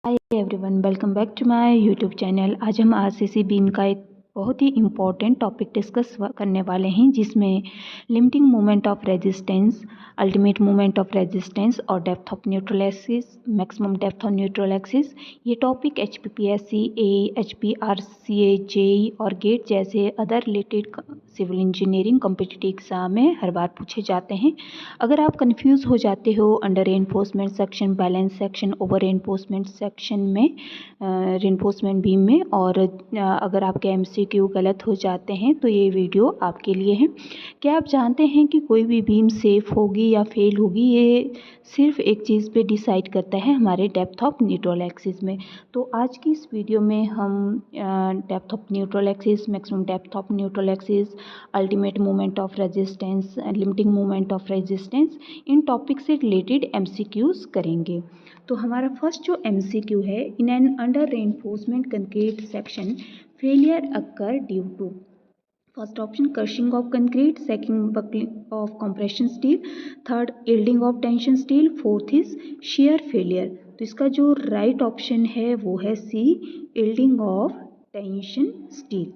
Hi everyone, welcome back to my YouTube channel. आज हम RCC beam का एक बहुत ही इम्पॉर्टेंट टॉपिक डिस्कस करने वाले हैं, जिसमें limiting moment of resistance, ultimate moment of resistance और depth of neutral axis, maximum depth of neutral axis. ये topic HPPSC, AE, HPRCA, JEE और गेट जैसे other related civil engineering competitive exam में हर बार पूछे जाते हैं। अगर आप कंफ्यूज हो जाते हो under reinforcement section, balance section, over reinforcement section में, रेनफोर्समेंट बीम में, और अगर आपके MCQ गलत हो जाते हैं तो ये वीडियो आपके लिए है। क्या आप जानते हैं कि कोई भी बीम सेफ होगी या फेल होगी, ये सिर्फ एक चीज़ पे डिसाइड करता है, हमारे डेप्थ ऑफ न्यूट्रल एक्सिस में। तो आज की इस वीडियो में हम depth of neutral axis, maximum depth of neutral axis, ultimate moment of resistance, limiting moment of resistance, इन टॉपिक से रिलेटेड MCQs करेंगे। तो हमारा फर्स्ट जो MCQ है, in an under reinforcement concrete section failure occur due to, first option crushing of concrete, second buckling of compression steel, third yielding of tension steel, fourth is shear failure. तो इसका जो right option है वो है सी, yielding of tension steel.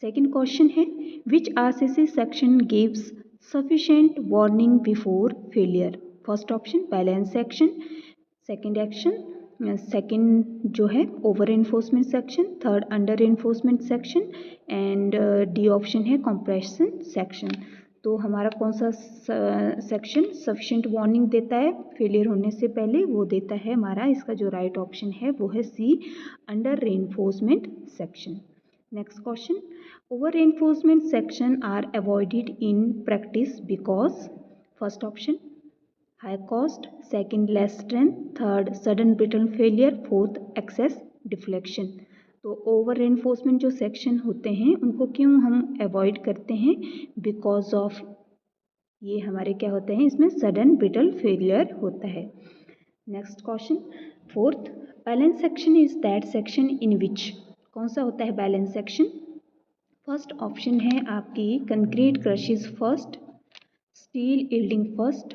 Second question है, which RCC section gives sufficient warning before failure? First option balance section, second जो है over enforcement section, third under enforcement section, and D option है compression section. तो हमारा कौन सा section sufficient warning देता है फेलियर होने से पहले? वो देता है हमारा, इसका जो राइट ऑप्शन है वो है C, under reinforcement section. Next question, over reinforcement section are avoided in practice because, first option high cost, second less strength, third sudden brittle failure, fourth excess deflection. तो ओवर रेनफोर्समेंट जो section होते हैं उनको क्यों हम avoid करते हैं? Because of ये हमारे क्या होते हैं, इसमें सडन ब्रिटल फेलियर होता है। Next question, fourth, balance section is that section in which, कौन सा होता है बैलेंस सेक्शन? फर्स्ट ऑप्शन है आपकी concrete crushes first, steel yielding first,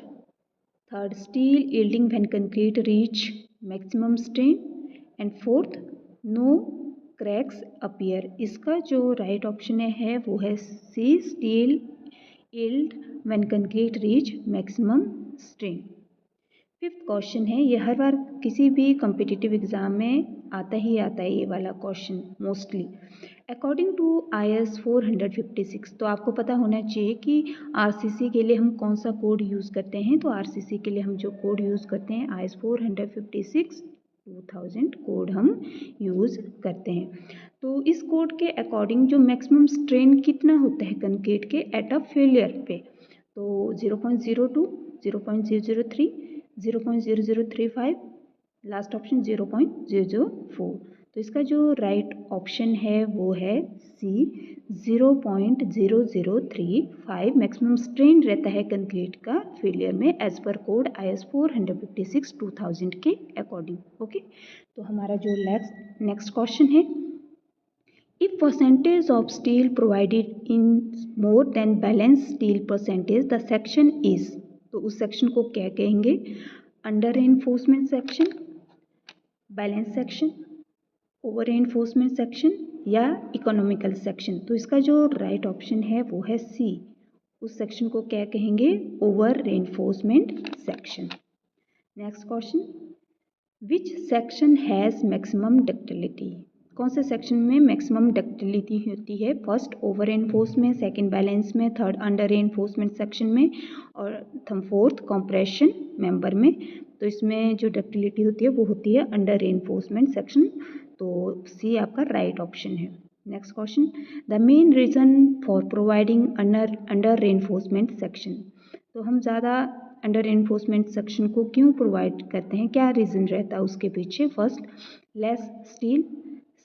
third steel yielding when concrete reach maximum strain, and fourth no cracks appear. इसका जो right option है वो है C, steel yield when concrete reach maximum strain. Fifth question है, ये हर बार किसी भी competitive exam में आता ही आता है ये वाला question mostly. According to IS 456, तो आपको पता होना चाहिए कि RCC के लिए हम कौन सा कोड यूज़ करते हैं। तो RCC के लिए हम जो कोड यूज़ करते हैं IS 456 2000 कोड हम यूज़ करते हैं। तो इस कोड के अकॉर्डिंग जो मैक्सिमम स्ट्रेन कितना होता है कंक्रीट के एट अ फेलियर पे, तो 0.02, 0.003, 0.0035, लास्ट ऑप्शन 0.004। तो इसका जो राइट ऑप्शन है वो है सी, 0.0035 मैक्सिमम स्ट्रेन रहता है कंक्रीट का फेलियर में एज पर कोड IS 456 2000 के अकॉर्डिंग। ओके, तो हमारा जो नेक्स्ट क्वेश्चन है, if percentage of steel provided in more than balance steel percentage the section is, तो उस सेक्शन को क्या कहेंगे? Under enforcement section, balance section, over enforcement section या इकोनॉमिकल सेक्शन। तो इसका जो राइट ऑप्शन है वो है सी, उस सेक्शन को क्या कहेंगे? Over reinforcement section. Next question, which section has maximum ductility? कौन से सेक्शन में मैक्सिमम डक्टिलिटी होती है? फर्स्ट ओवर एनफोर्स में, सेकंड बैलेंस में, थर्ड अंडर एनफोर्समेंट सेक्शन में, और फोर्थ कंप्रेशन मेंबर में। तो इसमें जो डक्टिलिटी होती है वो होती है अंडर एनफोर्समेंट सेक्शन। तो सी आपका राइट ऑप्शन है। Next question, the main reason for providing under reinforcement section, तो हम ज़्यादा अंडर एनफोर्समेंट सेक्शन को क्यों प्रोवाइड करते हैं, क्या रीज़न रहता है उसके पीछे? First less steel,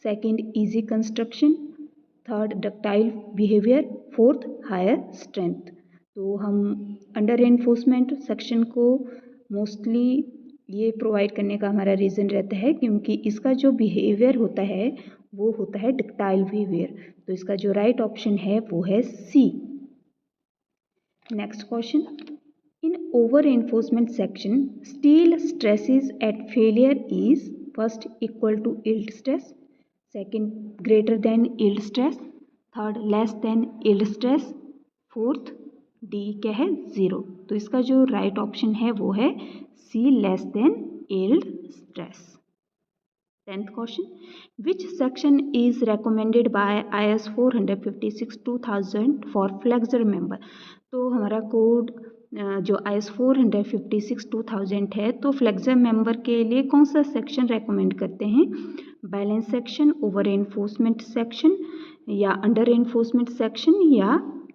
second easy construction, third ductile behaviour, fourth higher strength. तो हम अंडर एनफोर्समेंट सेक्शन को मोस्टली ये प्रोवाइड करने का हमारा रीज़न रहता है क्योंकि इसका जो बिहेवियर होता है वो होता है डक्टाइल बिहेवियर। तो इसका जो राइट ऑप्शन है वो है C. Next question, in over enforcement section, steel stresses at failure is, first equal to yield stress, second greater than yield stress, third less than yield stress, fourth D क्या है 0। तो इसका जो right option है वो है C less than yield stress. 10th question, which section is recommended by IS 456/2000 for flexure member. तो हमारा कोड जो IS 456/2000 है, तो फ्लेक्सर मेंबर के लिए कौन सा सेक्शन रेकमेंड करते हैं? Balance section, over enforcement section या अंडर एनफोर्समेंट सेक्शन या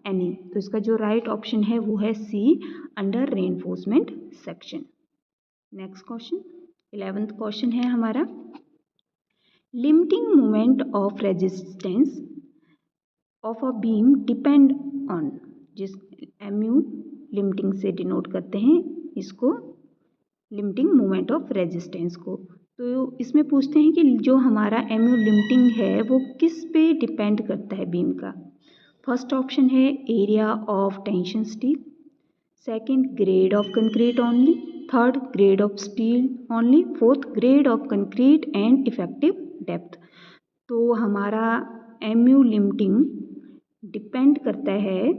एनी। तो इसका जो राइट ऑप्शन है वो है C under reinforcement section. Next question 11th question है हमारा, limiting moment of resistance of a beam depend on, जिस MU लिमिटिंग से डिनोट करते हैं इसको, लिमिटिंग मोमेंट ऑफ रेजिस्टेंस को। तो इसमें पूछते हैं कि जो हमारा MU लिमिटिंग है वो किस पे डिपेंड करता है बीम का। फर्स्ट ऑप्शन है area of tension steel, second grade of concrete only, third grade of steel only, fourth grade of concrete and effective depth. तो हमारा MU लिमिटिंग डिपेंड करता है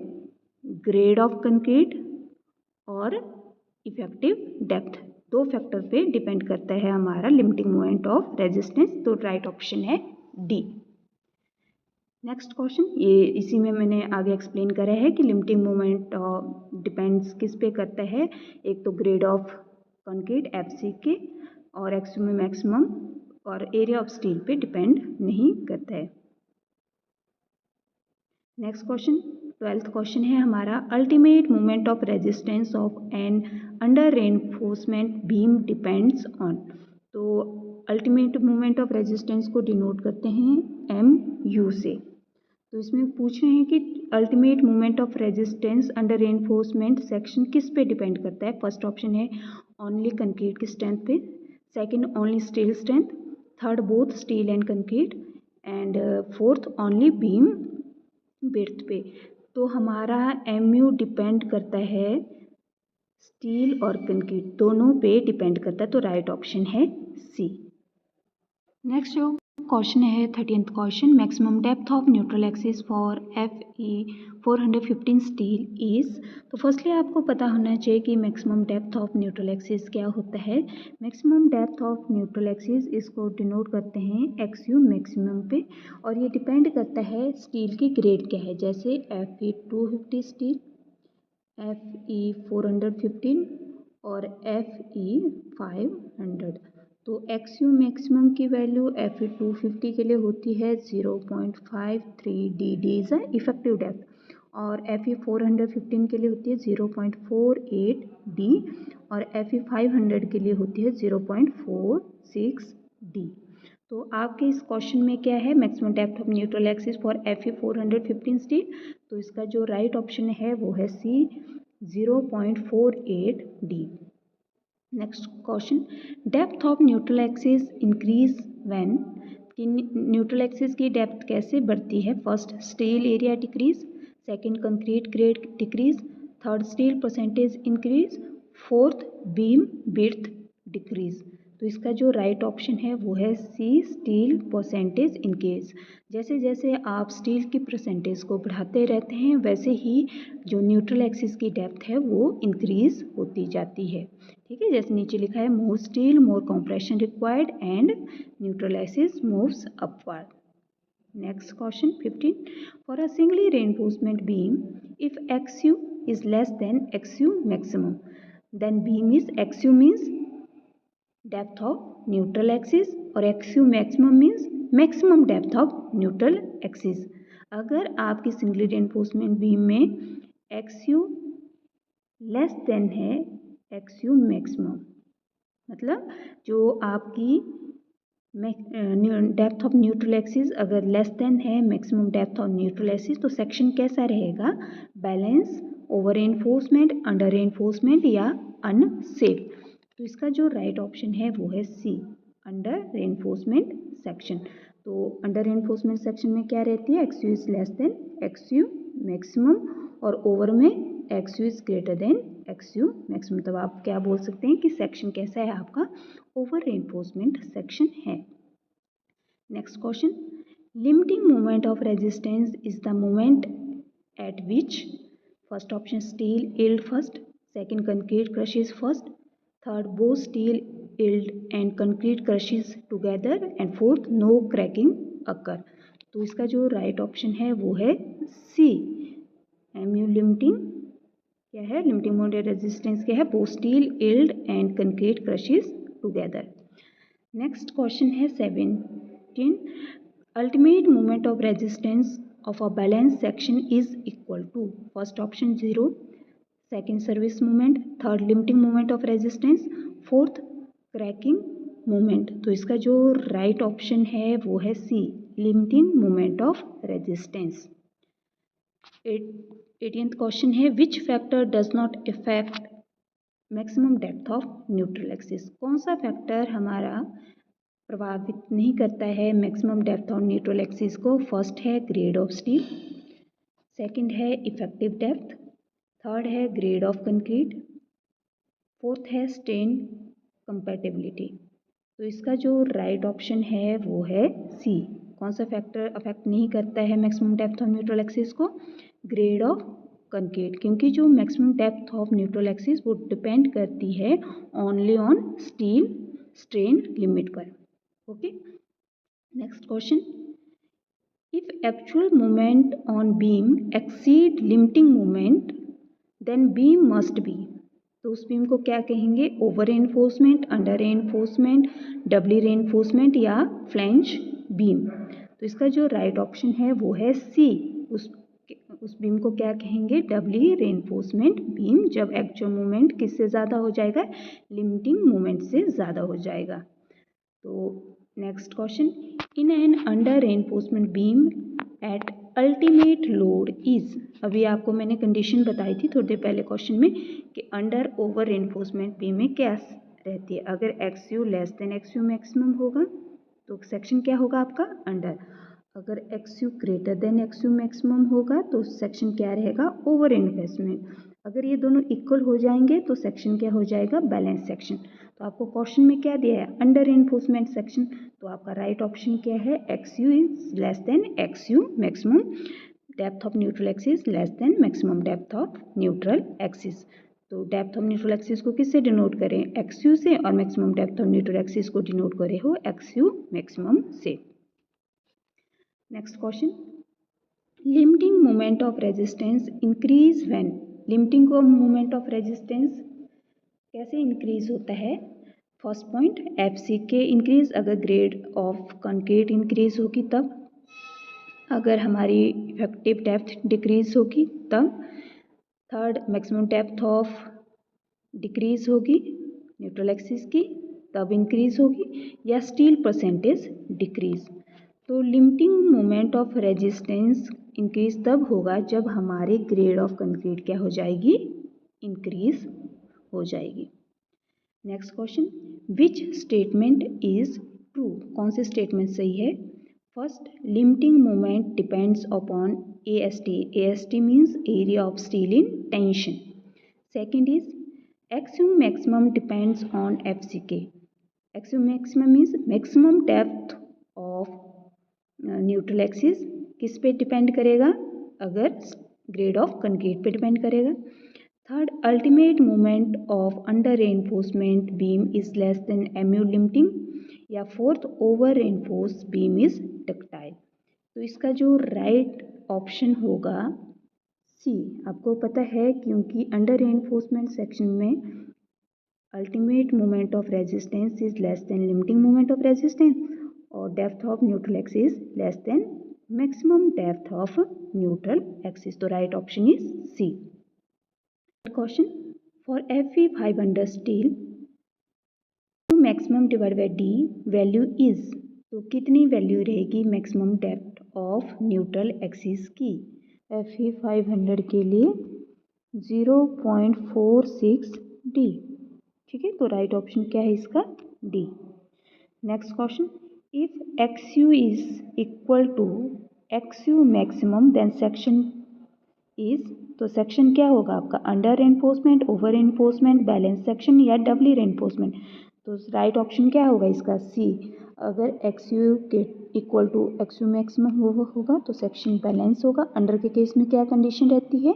ग्रेड ऑफ कंक्रीट और effective depth, दो factor पे depend करता है हमारा लिमिटिंग मोमेंट ऑफ रेजिस्टेंस। तो राइट ऑप्शन है डी। नेक्स्ट क्वेश्चन, ये इसी में मैंने आगे एक्सप्लेन करा है कि लिमिटिंग मोमेंट डिपेंड्स किस पे करता है। एक तो ग्रेड ऑफ कंक्रीट FC के और एक्सट्रीम मैक्सिमम और एरिया ऑफ स्टील पे डिपेंड नहीं करता है। नेक्स्ट क्वेश्चन 12th क्वेश्चन है हमारा, ultimate moment of resistance of an under reinforcement beam depends on. तो अल्टीमेट मोमेंट ऑफ रेजिस्टेंस को डिनोट करते हैं MU से। तो इसमें पूछ रहे हैं कि ultimate moment of resistance under reinforcement section किस पे डिपेंड करता है। फर्स्ट ऑप्शन है ओनली कंक्रीट की स्ट्रेंथ पे, second only steel strength, third both steel and concrete and fourth only beam width पे। तो हमारा MU डिपेंड करता है स्टील और कंक्रीट दोनों पे डिपेंड करता है। तो राइट ऑप्शन है सी। नेक्स्ट जो क्वेश्चन है 13th question, maximum depth of neutral axis for FE 415 steel is. तो फर्स्टली आपको पता होना चाहिए कि maximum depth of neutral axis क्या होता है। Maximum depth of neutral axis इसको डिनोट करते हैं XU मैक्सिमम पे, और ये डिपेंड करता है स्टील की ग्रेड क्या है। जैसे FE 250 स्टील, FE 415 और FE 500। तो XU मैक्सिमम की वैल्यू FE 250 के लिए होती है 0.53 DD is a effective depth, और FE 415 के लिए होती है 0.48 D, और FE 500 के लिए होती है 0.46 D। तो आपके इस क्वेश्चन में क्या है, maximum depth of neutral axis for FE 415 steel. तो इसका जो राइट ऑप्शन है वो है C 0.48 D। Next question, depth of neutral axis increase when, कि न्यूट्रल एक्सिस की डेप्थ कैसे बढ़ती है। First steel area decrease, second concrete grade decrease, third steel percentage increase, fourth beam width decrease. तो इसका जो राइट ऑप्शन है वो है सी स्टील परसेंटेज इंक्रीज। जैसे जैसे आप स्टील की परसेंटेज को बढ़ाते रहते हैं वैसे ही जो न्यूट्रल एक्सिस की डेप्थ है वो इंक्रीज होती जाती है। ठीक है, जैसे नीचे लिखा है more steel more compression required and neutral axis moves upward. Next question 15, for a singly reinforcement beam if XU is less than XU maximum then beam is XU means depth of neutral axis और XU maximum means maximum depth of neutral axis। अगर आपकी singly reinforcement beam में XU less than है XU maximum, मतलब जो आपकी depth of neutral axis अगर less than है maximum depth of neutral axis, तो सेक्शन कैसा रहेगा, balance, over enforcement, under enforcement या अनसेफ। तो इसका जो राइट ऑप्शन है वो है सी अंडर रेनफोर्समेंट सेक्शन। तो अंडर रेनफोर्समेंट सेक्शन में क्या रहती है, XU is less then XU maximum और ओवर में XU is greater then XU maximum. तब आप क्या बोल सकते हैं कि सेक्शन कैसा है आपका, ओवर रेनफोर्समेंट सेक्शन है। Next question, limiting moment of resistance is the moment at which, first option steel yield first, second concrete crushes first, third both steel yield and concrete crushes together and fourth no cracking occur. तो इसका जो right option है वो है सी, MU limiting क्या है, limiting moment resistance क्या है, both steel yield and concrete crushes together. Next question है 17, ultimate moment of resistance of a balanced section is equal to, first option 0, second service moment, third limiting moment of resistance, fourth cracking moment। तो इसका जो right option है वो है C, limiting moment of resistance. 18th question है, which factor does not effect maximum depth of neutral axis. कौन सा factor हमारा प्रभावित नहीं करता है maximum depth on neutral axis को। फर्स्ट है ग्रेड ऑफ स्टील, सेकंड है इफेक्टिव डेप्थ, थर्ड है ग्रेड ऑफ कंक्रीट, फोर्थ है स्ट्रेन कंपैटिबिलिटी। तो इसका जो राइट ऑप्शन है वो है सी, कौन सा फैक्टर अफेक्ट नहीं करता है maximum depth of neutral axis को, ग्रेड ऑफ कंक्रीट, क्योंकि जो maximum depth of neutral axis वो डिपेंड करती है only on steel strain limit पर। Okay, next question, if actual moment on beam exceed limiting moment then beam must be. तो उस beam को क्या कहेंगे, over reinforcement, under reinforcement, doubly reinforcement या फ्लैंज बीम। तो इसका जो राइट ऑप्शन है वो है सी, उस बीम को क्या कहेंगे, डबली रेनफोर्समेंट बीम, जब एक्चुअल मोमेंट किससे ज़्यादा हो जाएगा, लिमिटिंग मोमेंट से ज़्यादा हो जाएगा। तो next question, in an under reinforcement beam at ultimate load is. अभी आपको मैंने कंडीशन बताई थी थोड़ी देर पहले क्वेश्चन में कि अंडर ओवर रेनफोर्समेंट बीम में क्या रहती है, अगर एक्सयू लेस देन एक्सयू मैक्सिमम होगा तो सेक्शन क्या होगा आपका, अंडर। अगर एक्सयू ग्रेटर देन एक्सयू मैक्सिमम होगा तो सेक्शन क्या रहेगा, ओवर रेनफोर्समेंट। अगर ये दोनों इक्वल हो जाएंगे तो सेक्शन क्या हो जाएगा, बैलेंस सेक्शन। तो आपको क्वेश्चन में क्या दिया है, अंडर रेनफोर्समेंट सेक्शन, तो आपका राइट ऑप्शन क्या है, XU is less than XU maximum depth of neutral axis less than maximum depth of neutral axis. तो डेप्थ ऑफ न्यूट्रल एक्सिस को किससे डिनोट करें, एक्सयू से, और maximum depth of neutral axis को डिनोट करे हो एक्सयू मैक्सिमम से। Next question, limiting moment of resistance increase when. Limiting moment of resistance कैसे इंक्रीज होता है, first point FC K increase, अगर ग्रेड ऑफ कंक्रीट इंक्रीज होगी तब, अगर हमारी इफेक्टिव डेप्थ डिक्रीज होगी तब, third maximum depth of decrease होगी न्यूट्रल एक्सिस की तब इंक्रीज होगी, या स्टील परसेंटेज डिक्रीज। तो limiting moment of resistance increase तब होगा जब हमारी ग्रेड ऑफ कंक्रीट क्या हो जाएगी, इंक्रीज हो जाएगी। Next question, which statement is true. कौन सी स्टेटमेंट सही है, first limiting moment depends upon AST, AST means area of steel in tension. Second is XU maximum depends on FCK, XU maximum means maximum depth of neutral axis किस पे depend करेगा, अगर grade of concrete पे depend करेगा। Third ultimate moment of under reinforcement beam is less than MU limiting, या fourth over reinforce beam is ductile. तो इसका जो राइट ऑप्शन होगा सी, आपको पता है क्योंकि अंडर रेनफोर्समेंट सेक्शन में ultimate moment of resistance is less than limiting moment of resistance, और depth of neutral axis less than maximum depth of neutral axis. तो right option is C. Question, for Fe500 steel maximum divide by D value is. तो कितनी value रहेगी maximum depth of neutral axis की, Fe500 के लिए 0.46 D. ठीक है, तो राइट ऑप्शन क्या है इसका, D. Next question, if X U is equal to X U maximum then section is, तो सेक्शन क्या होगा आपका, under reinforcement, over reinforcement, balance section या डबली रेनफोर्समेंट। तो राइट ऑप्शन क्या होगा इसका, सी। अगर एक्स यू के equal to X U maximum होगा तो सेक्शन बैलेंस होगा। अंडर के केस में क्या कंडीशन रहती है,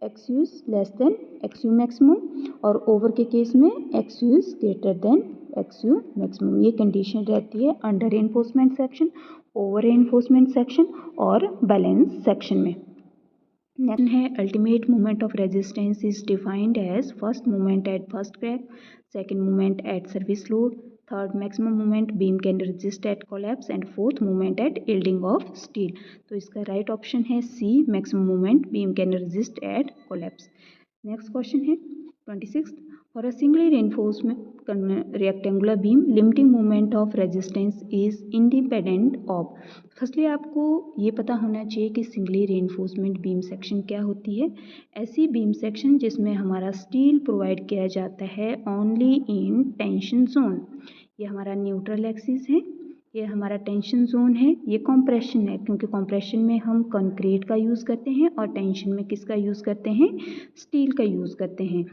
X U less than X U maximum, और ओवर के केस में X U greater than X U maximum. ये कंडीशन रहती है under reinforcement section, over reinforcement section और बैलेंस सेक्शन में। नेक्स्ट है ultimate moment of resistance is defined as first moment at first crack, second moment at service load, third maximum moment beam can resist at collapse and fourth moment at yielding of steel. तो इसका right option है C, maximum moment beam can resist at collapse. Next question है 26, for a singly reinforcement rectangular beam limiting moment of resistance is independent of. Firstly आपको ये पता होना चाहिए कि सिंगली रेनफोर्समेंट बीम सेक्शन क्या होती है। ऐसी बीम सेक्शन जिसमें हमारा स्टील प्रोवाइड किया जाता है ओनली इन टेंशन जोन। ये हमारा न्यूट्रल एक्सिस है, ये हमारा टेंशन जोन है, ये कॉम्प्रेशन है, क्योंकि कॉम्प्रेशन में हम कंक्रीट का यूज़ करते हैं और टेंशन में किसका यूज़ करते हैं, स्टील का यूज़ करते हैं।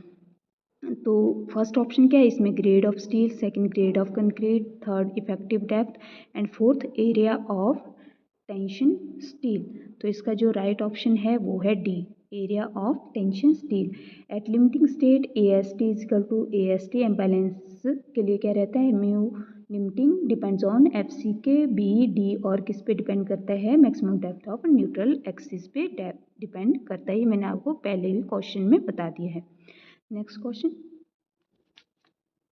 तो फर्स्ट ऑप्शन क्या है इसमें, grade of steel, second grade of concrete, third effective depth and fourth area of tension steel. तो इसका जो राइट ऑप्शन है वो है D, area of tension steel. At limiting state A S T equal to A S T, एम्बैलेंस के लिए क्या रहता है, mu limiting depends on F C K, B, D और किस पे डिपेंड करता है, maximum depth of neutral axis पे डिपेंड करता है। ये मैंने आपको पहले भी क्वेश्चन में बता दिया है। Next question,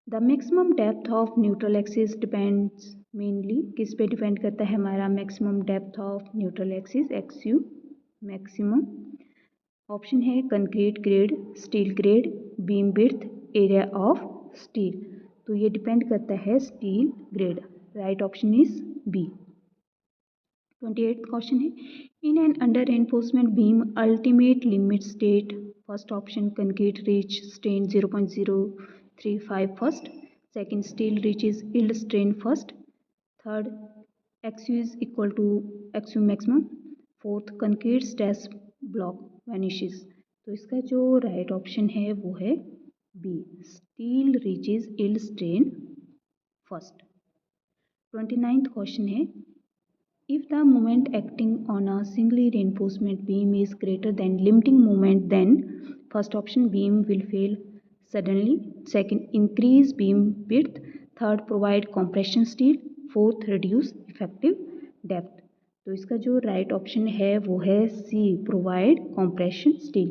the maximum depth of neutral axis depends mainly, किस पे डिपेंड करता है हमारा maximum depth of neutral axis, X U maximum. Option है concrete grade, steel grade, beam width, area of steel. तो ये डिपेंड करता है steel grade. Right option is B. 28th question है, in an under enforcement beam ultimate limit state, first option concrete reach strain 0.035 first, second steel reaches yield strain first, third X U is equal to X U maximum, fourth concrete stress block vanishes. तो इसका जो right option है वो है B, steel reaches yield strain first. 29th question है, if the moment acting on a singly reinforcement beam is greater than limiting moment, then first option beam will fail suddenly, second increase beam width, third provide compression steel, fourth reduce effective depth। तो इसका जो right option है वो है C, provide compression steel,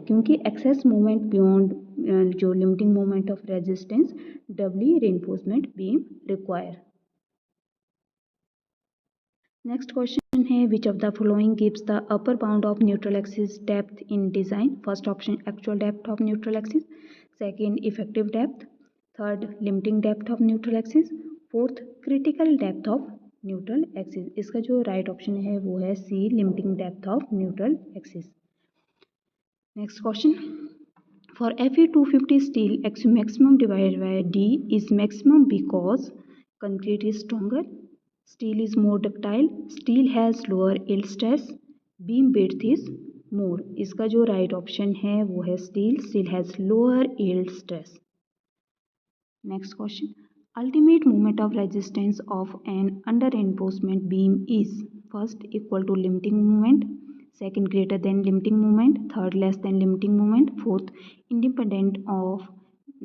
क्योंकि excess moment beyond जो limiting moment of resistance doubly reinforcement beam require. Next question है, which of the following gives the upper bound of neutral axis depth in design. First option actual depth of neutral axis, second effective depth, third limiting depth of neutral axis, fourth critical depth of neutral axis. इसका जो right option है वो है C, limiting depth of neutral axis. Next question, for Fe250 steel X maximum divided by D is maximum because concrete is stronger, steel is more ductile, steel has lower yield stress, beam width is more। इसका जो right option है वो है steel has lower yield stress। Next question, ultimate moment of resistance of an under reinforcement beam is first equal to limiting moment, second greater than limiting moment, third less than limiting moment, fourth independent of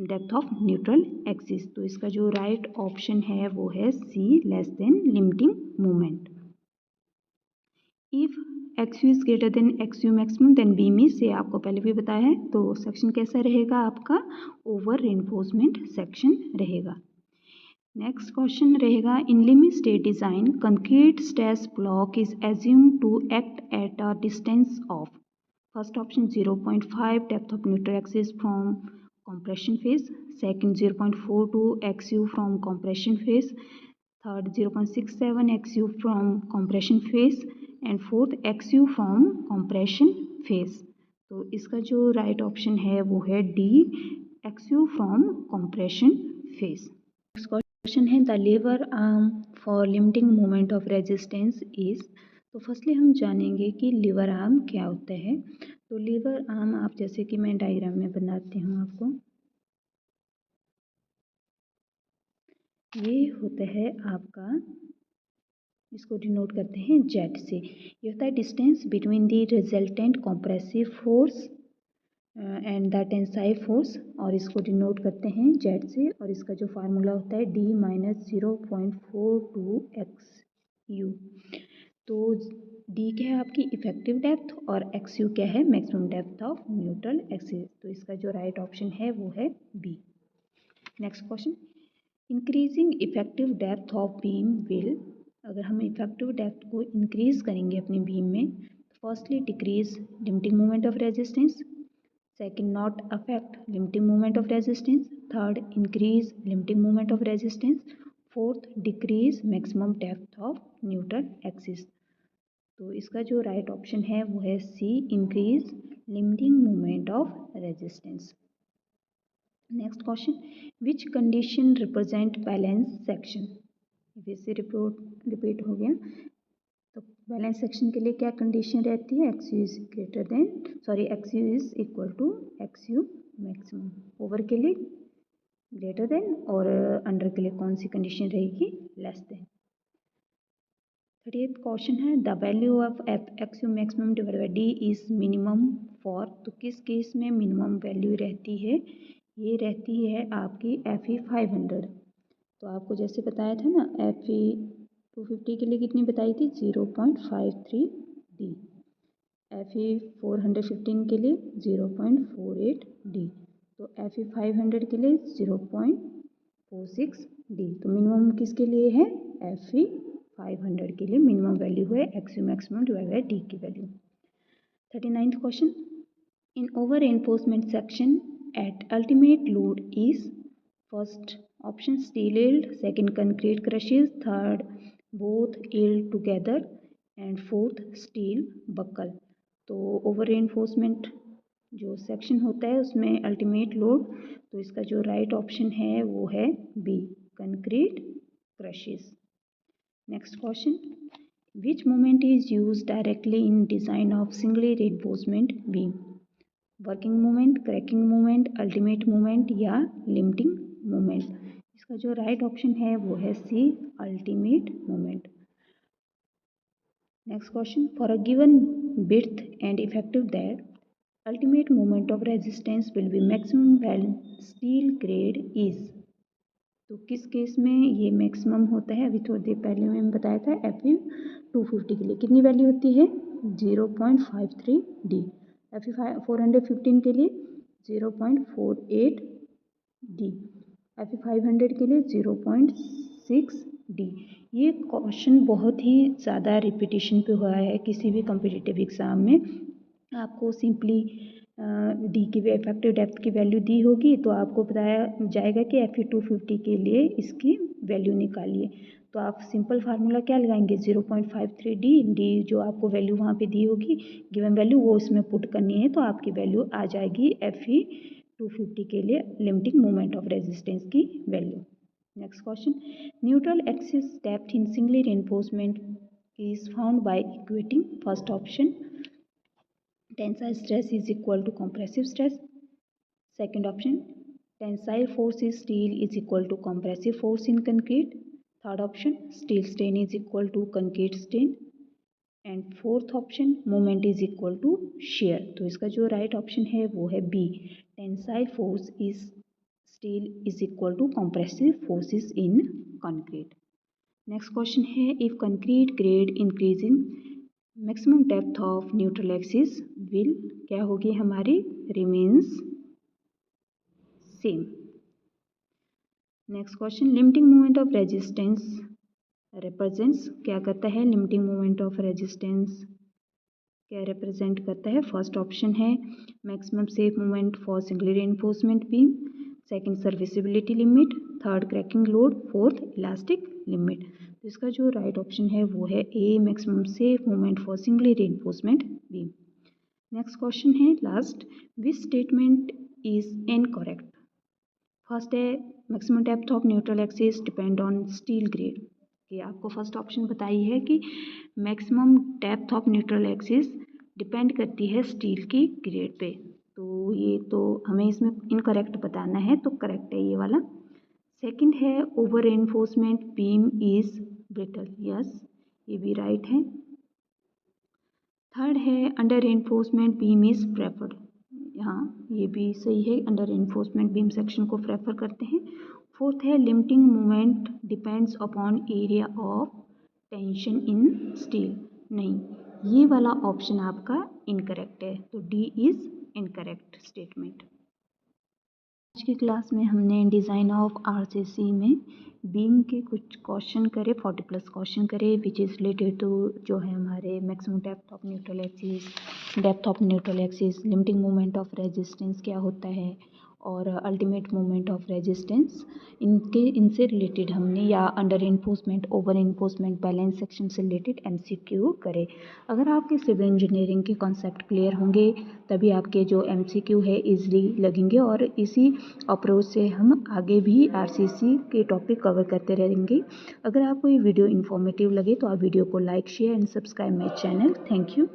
depth of neutral axis. तो इसका जो right option है वो है C, less than limiting moment. If X U is greater than X U maximum then beam is, ये आपको पहले भी बताया है। तो सेक्शन कैसा रहेगा आपका, ओवर रेनफोर्समेंट सेक्शन रहेगा। नेक्स्ट क्वेश्चन रहेगा, in limit state design concrete stress block is assumed to act at a distance of, first option 0.5 depth of neutral axis from compression phase, second 0.42 XU from compression phase, third 0.67 XU from compression phase and fourth XU from compression phase। तो इसका जो right option है वो है D, XU from compression phase। Next question है, the lever arm for limiting moment of resistance is. तो firstly हम जानेंगे कि लीवर आर्म क्या होता है। तो लीवर आर्म आप जैसे कि मैं डायग्राम में बनाती हूँ आपको, ये होता है आपका, इसको डिनोट करते हैं जेड से। ये होता है distance between the resultant compressive force and the tensile force, और इसको डिनोट करते हैं जेड से, और इसका जो फार्मूला होता है D - 0.42 XU। तो D क्या है आपकी इफेक्टिव डेप्थ और XU क्या है maximum depth of neutral axis. तो इसका जो राइट ऑप्शन है वो है B। Next question, increasing effective depth of beam will, अगर हम इफेक्टिव डेप्थ को इंक्रीज करेंगे अपनी बीम में, firstly decrease limiting moment of resistance, second not affect limiting moment of resistance, third increase limiting moment of resistance, fourth decrease maximum depth of neutral axis. तो इसका जो right option है वो है C, increase limiting moment of resistance. Next question, which condition represent balance section, फिर से repeat हो गया। तो बैलेंस सेक्शन के लिए क्या कंडीशन रहती है, X U is greater than, sorry X U is equal to X U maximum. Over के लिए ग्रेटर देन, और अंडर के लिए कौन सी कंडीशन रहेगी, लेस देन। 38th क्वेश्चन है, the value of F X U maximum divide by D is minimum for, तो किस केस में मिनिमम वैल्यू रहती है, ये रहती है आपकी FE 500। तो आपको जैसे बताया था ना, FE 250 के लिए कितनी बताई थी, 0.53 D, FE 415 के लिए 0.48 D, तो FE 500 के लिए 0.46 D। तो मिनिमम किसके लिए है, FE 500 के लिए मिनिमम वैल्यू है X U maximum divide by D की value. 39th question, in over enforcement section at ultimate load is, first option steel yield, second concrete crushes, third both yield together, and fourth steel buckle। तो over reinforcement जो section होता है उसमें ultimate load, तो इसका जो right option है वो है B, concrete crushes. Next question, which moment is use directly in design of singly reinforcement beam, working moment, cracking moment, ultimate moment या लिमिटिंग मोमेंट। इसका जो राइट ऑप्शन है वो है C, ultimate moment. Next question, for a given width and effective that ultimate moment of resistance will be maximum when steel grade is, तो किस case में ये मैक्सिमम होता है, अभी थोड़ी देर पहले मैंने बताया था FE 250 के लिए कितनी वैल्यू होती है, 0.53 D, FE 415 के लिए 0.48 D, FE 500 के लिए 0.6 D। ये क्वेश्चन बहुत ही ज़्यादा रिपीटिशन पे हुआ है किसी भी कॉम्पिटिटिव एग्ज़ाम में। आपको सिंपली डी की इफेक्टिव डेप्थ की वैल्यू दी होगी, तो आपको बताया जाएगा कि FE 250 के लिए इसकी वैल्यू निकालिए। तो आप सिंपल फार्मूला क्या लगाएंगे, 0.53 डी जो आपको वैल्यू वहाँ पे दी होगी, गिवन वैल्यू वो इसमें पुट करनी है, तो आपकी वैल्यू आ जाएगी FE 250 के लिए लिमिटिंग मोमेंट ऑफ रेजिस्टेंस की value. Next question, neutral axis depth in singly reinforcement is found by equating, first option tensile stress is equal to compressive stress, second option tensile force is steel is equal to compressive force in concrete, third option steel strain is equal to concrete strain, and fourth option moment is equal to shear। तो इसका जो right option है वो है B, tensile force is steel is equal to compressive forces in concrete। Next question है, if concrete grade increasing maximum depth of neutral axis will क्या होगी हमारी, remains same. Next question, limiting moment of resistance represents, क्या करता है limiting moment of resistance, क्या represent करता है, फर्स्ट ऑप्शन है maximum safe moment for singly reinforcement beam, second serviceability limit, third cracking load, fourth elastic limit. तो इसका जो राइट ऑप्शन है वो है A, maximum safe moment for singly reinforcement beam. Next question है last, which statement is incorrect, first है maximum depth of neutral axis depend on steel grade, कि आपको फर्स्ट ऑप्शन बताई है कि maximum depth of neutral axis depend करती है steel की ग्रेड पे। तो ये तो हमें इसमें इनकरेक्ट बताना है, तो करेक्ट है ये वाला। सेकंड है over enforcement beam is brittle, yes ये भी राइट है। थर्ड है under enforcement beam is preferred, हाँ ये भी सही है, अंडर एनफोर्समेंट बीम सेक्शन को प्रेफर करते हैं। फोर्थ है limiting moment depends upon area of tension in steel, नहीं ये वाला ऑप्शन आपका इनकरेक्ट है, तो डी इज इनकरेक्ट स्टेटमेंट। आज की क्लास में हमने डिज़ाइन ऑफ आरसीसी में बीम के कुछ क्वेश्चन करे, 40+ क्वेश्चन करे विच इज़ रिलेटेड टू जो है हमारे maximum depth of neutral axis, depth of neutral axis, limiting moment of resistance क्या होता है और अल्टीमेट मोमेंट ऑफ रेजिस्टेंस, इनसे रिलेटेड हमने या under enforcement, over enforcement, balance section से रिलेटेड MCQ करे। अगर आपके सिविल इंजीनियरिंग के कॉन्सेप्ट क्लियर होंगे तभी आपके जो MCQ है ईजिली लगेंगे और इसी अप्रोच से हम आगे भी RCC के टॉपिक कवर करते रहेंगे। अगर आपको ये वीडियो इन्फॉर्मेटिव लगे तो आप वीडियो को like, share and subscribe my channel. Thank you.